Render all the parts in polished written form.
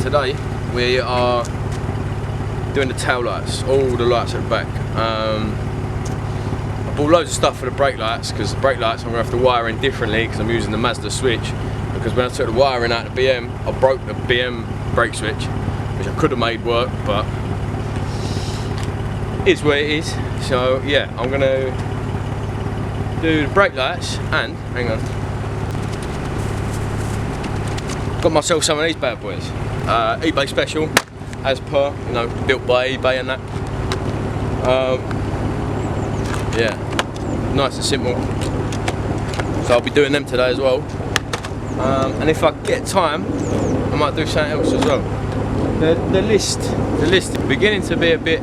today we are doing the tail lights, all the lights at the back. I bought loads of stuff for the brake lights, because the brake lights I'm going to have to wire in differently because I'm using the Mazda switch. Because when I took the wiring out of the BM, I broke the BM brake switch, which I could have made work, but it's what it is. So yeah, I'm going to do the brake lights and, hang on, got myself some of these bad boys. eBay special, as per, you know, built by eBay and that. Yeah, nice and simple. So I'll be doing them today as well. And if I get time, I might do something else as well. The list is beginning to be a bit,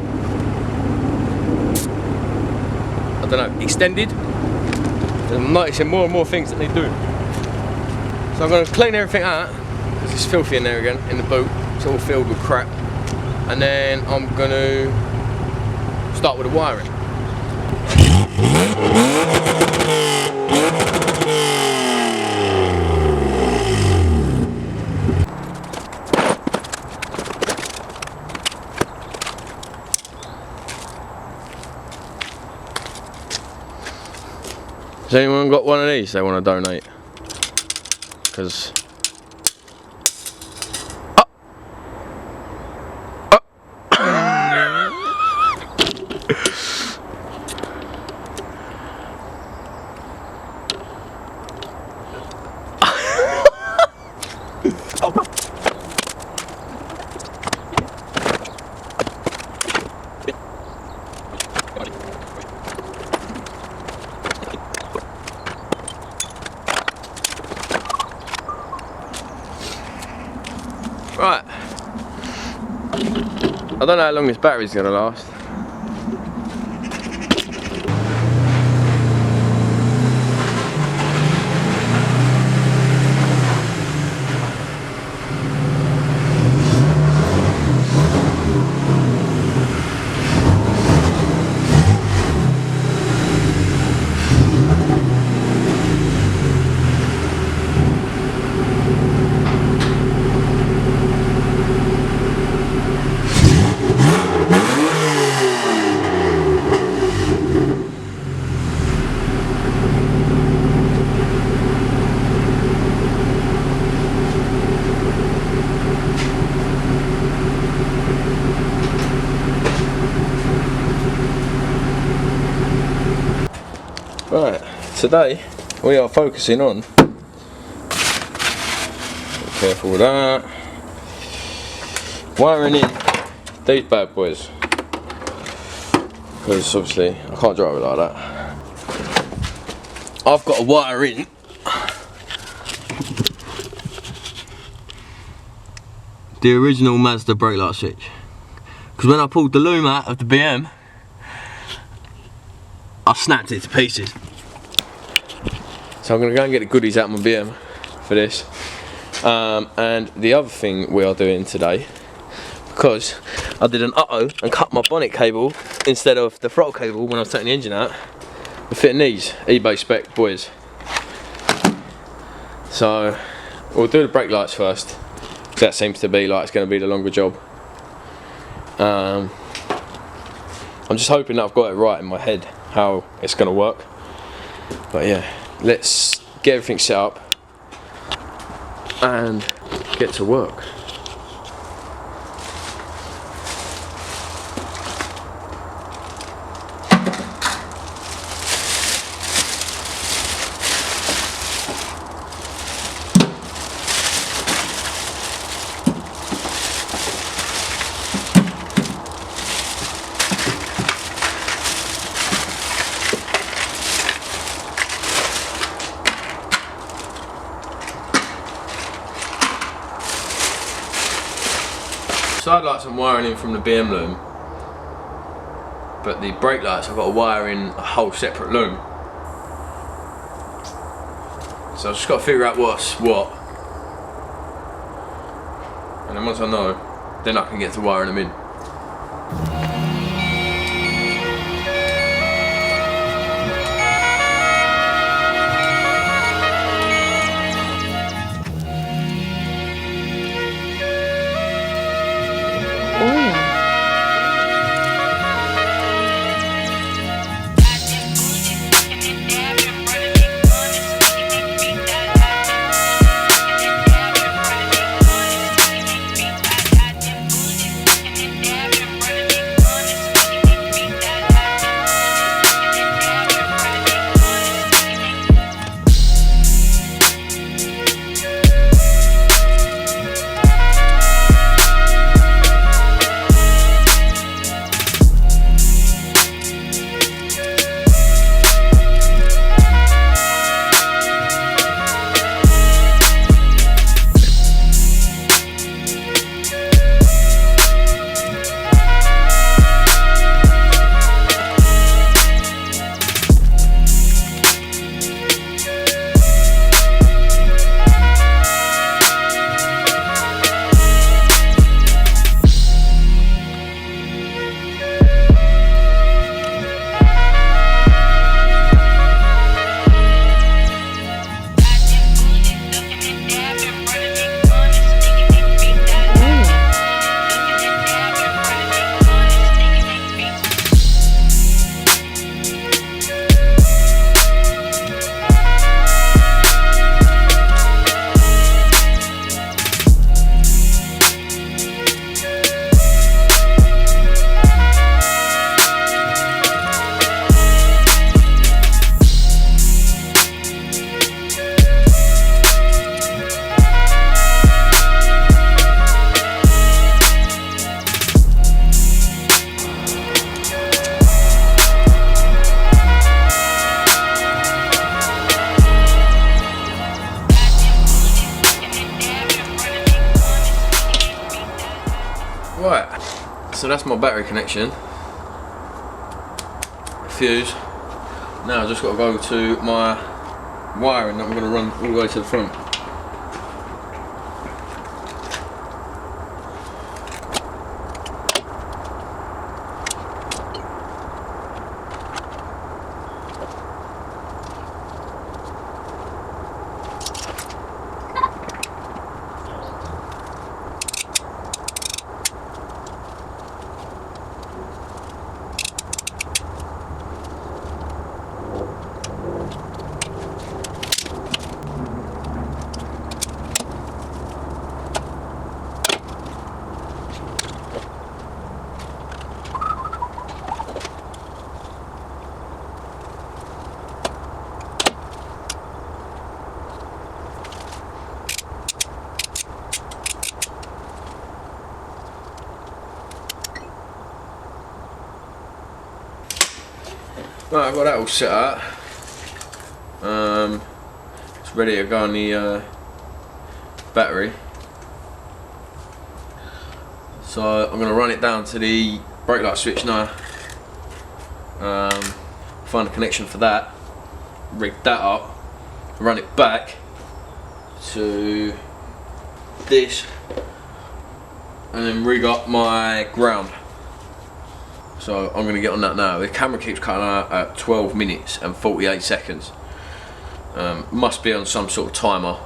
I don't know, extended. I'm noticing more and more things that need doing. So I'm going to clean everything out, because it's filthy in there again, in the boot. It's all filled with crap. And then I'm going to start with the wiring. Has anyone got one of these they want to donate? Because right, I don't know how long this battery's going to last. Right, today we are focusing on, be careful with that, wiring in these bad boys, because obviously I can't drive it like that. I've got to wire in the original Mazda brake light switch, because when I pulled the loom out of the BM, I snapped it to pieces. So I'm going to go and get the goodies out of my BM for this. And the other thing we are doing today, because I did an auto and cut my bonnet cable instead of the throttle cable when I was taking the engine out, we're fitting these eBay spec boys. So we'll do the brake lights first, because that seems to be like it's going to be the longer job. I'm just hoping that I've got it right in my head how it's going to work. But yeah, let's get everything set up and get to work. Side lights I'm wiring in from the BM loom, but the brake lights I've got to wire in a whole separate loom. So I've just got to figure out what's what, and then once I know, then I can get to wiring them in. Right, so that's my battery connection. Fuse. Now I've just got to go to my wiring that I'm going to run all the way to the front. Right, I've got that all set up. It's ready to go on the battery. So I'm going to run it down to the brake light switch now. Find a connection for that. Rig that up. Run it back to this. And then rig up my ground. So I'm going to get on that now. The camera keeps cutting out at 12 minutes and 48 seconds. Must be on some sort of timer.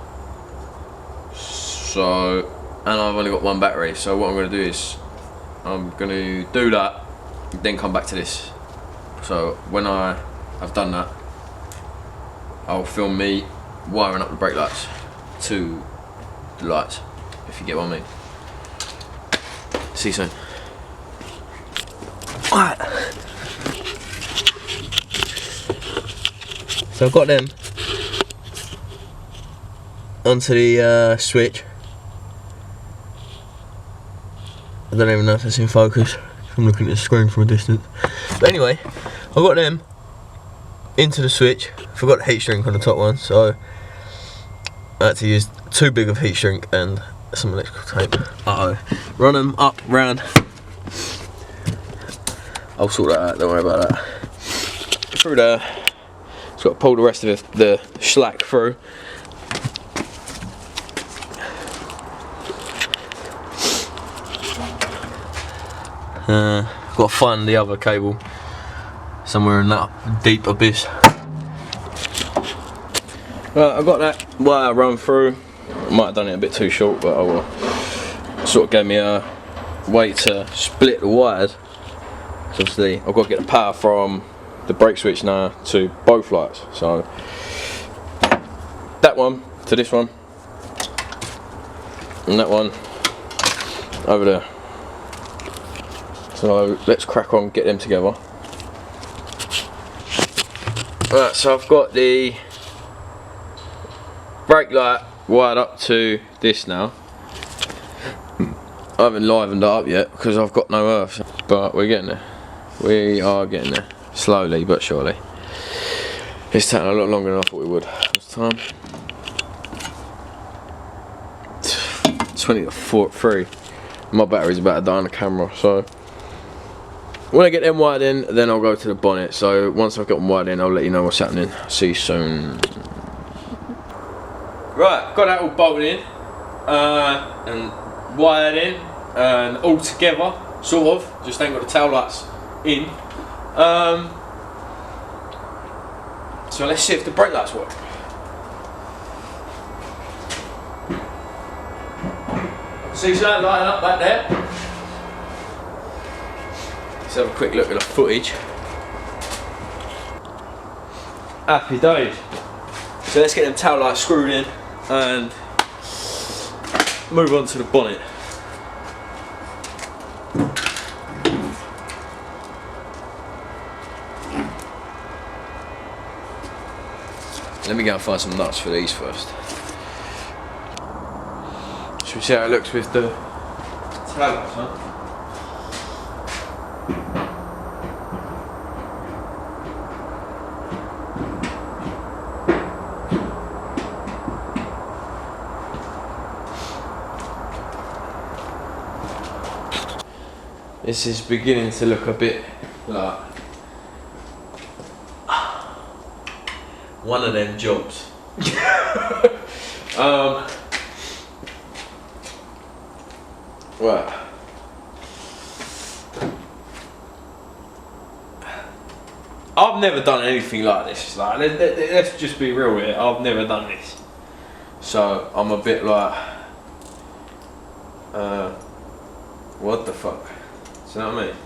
So, and I've only got one battery. So what I'm going to do is, I'm going to do that, then come back to this. So when I have done that, I'll film me wiring up the brake lights to the lights, if you get what I mean. See you soon. Alright. So I've got them onto the switch. I don't even know if it's in focus. I'm looking at the screen from a distance. But anyway, I've got them into the switch. Forgot the heat shrink on the top one, so I had to use too big of heat shrink and some electrical tape. Run them up, round. I'll sort that out, don't worry about that. Through there, just got to pull the rest of the slack through. Got to find the other cable somewhere in that deep abyss. Right, I've got that wire run through. I might have done it a bit too short, but I will. Sort of gave me a way to split the wires. So obviously I've got to get the power from the brake switch now to both lights. So that one to this one, and that one over there. So let's crack on, get them together. Right, so I've got the brake light wired up to this now. I haven't livened it up yet because I've got no earth, but we're getting there. We are getting there, slowly but surely. It's taking a lot longer than I thought it would this time. 20 to 3. My battery's about to die on the camera, so when I get them wired in, then I'll go to the bonnet. So once I've got them wired in, I'll let you know what's happening. See you soon. Right, got that all bolted in and wired in and all together, sort of. Just ain't got the tail lights in. So let's see if the brake lights work. See something lighting up back there? Let's have a quick look at the footage. Happy days. So let's get them tail lights screwed in and move on to the bonnet. Let me go and find some nuts for these first. Should we see how it looks with the tail lights, huh? This is beginning to look a bit like one of them jobs. Right. I've never done anything like this. Like, let's just be real here. I've never done this, so I'm a bit like, what the fuck? Do you know what I mean?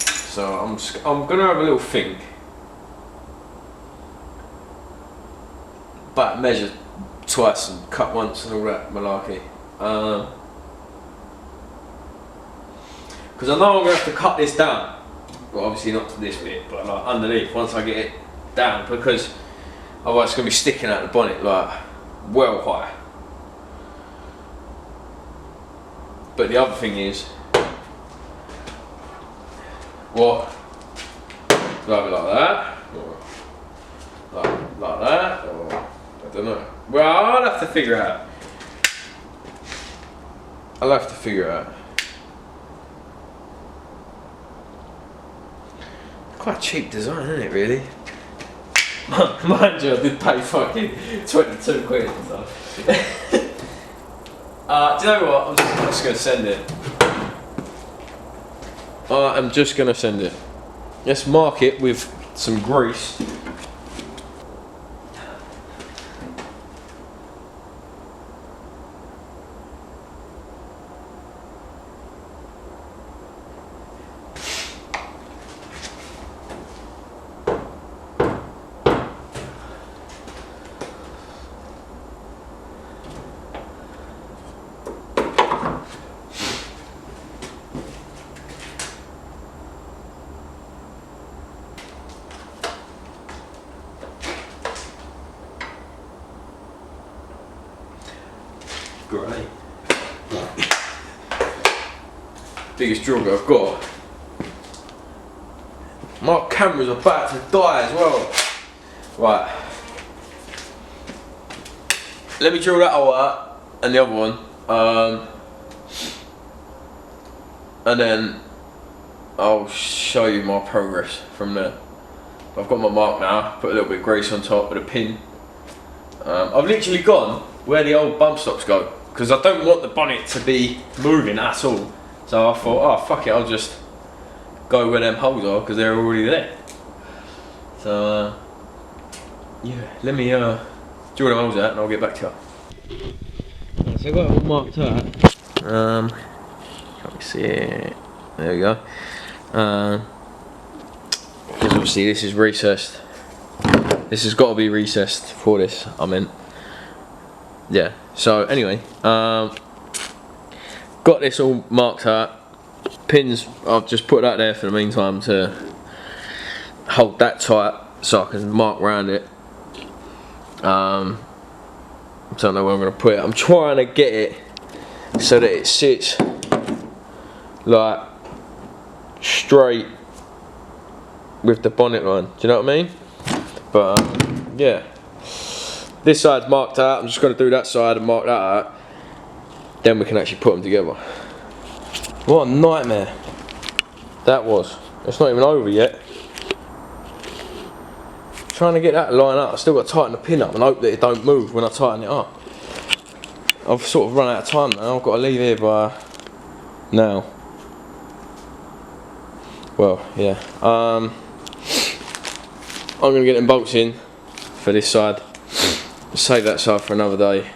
So I'm gonna have a little think, but measure twice and cut once and all that malarkey. Because I know I'm going to have to cut this down. Well, obviously not to this bit, but like underneath once I get it down, because otherwise it's going to be sticking out the bonnet like well high. But the other thing is, what? Do I have it like that? Or like that? Or I don't know. Well, I'll have to figure it out. I'll have to figure it out. Quite cheap design, isn't it, really? Mind you, I did pay fucking 22 quid and stuff. Do you know what? I'm just going to send it. I'm just going to send it. Let's mark it with some grease. Great. Biggest drawback I've got. My camera's about to die as well. Right. Let me drill that hole out and the other one. And then I'll show you my progress from there. I've got my mark now, put a little bit of grease on top with a pin. I've literally gone where the old bump stops go, because I don't want the bonnet to be moving at all. So I thought, oh fuck it, I'll just go where them holes are, because they're already there. So yeah, let me drill the holes out and I'll get back to you. So I got it all marked out. Can't we see it? There we go. Because obviously this is recessed. This has got to be recessed for this, I meant. Yeah, so anyway, got this all marked out. Pins, I've just put that there for the meantime to hold that tight so I can mark around it. I don't know where I'm going to put it. I'm trying to get it so that it sits like straight with the bonnet line. Do you know what I mean? But yeah, this side's marked out. I'm just going to do that side and mark that out. Then we can actually put them together. What a nightmare that was. It's not even over yet. Trying to get that line up. I've still got to tighten the pin up and hope that it don't move when I tighten it up. I've sort of run out of time now. I've got to leave here by now. Well, yeah. I'm going to get them bolts in for this side. Save that side for another day.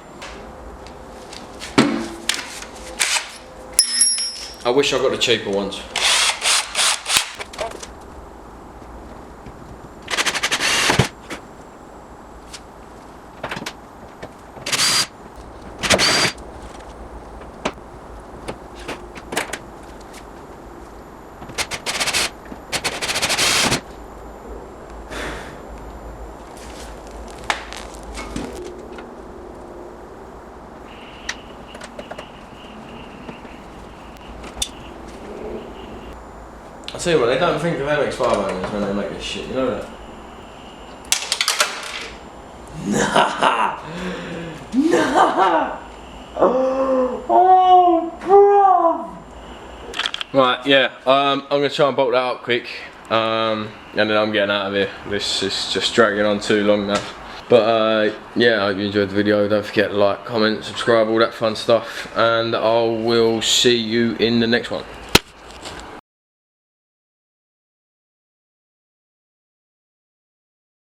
I wish I got the cheaper ones. I tell you what, they don't think of MX5 owners when they make this shit, you know that? Nah! Nah! Oh, bro! Right, yeah, I'm going to try and bolt that up quick, and then I'm getting out of here. This is just dragging on too long now. But yeah, I hope you enjoyed the video. Don't forget to like, comment, subscribe, all that fun stuff, and I will see you in the next one.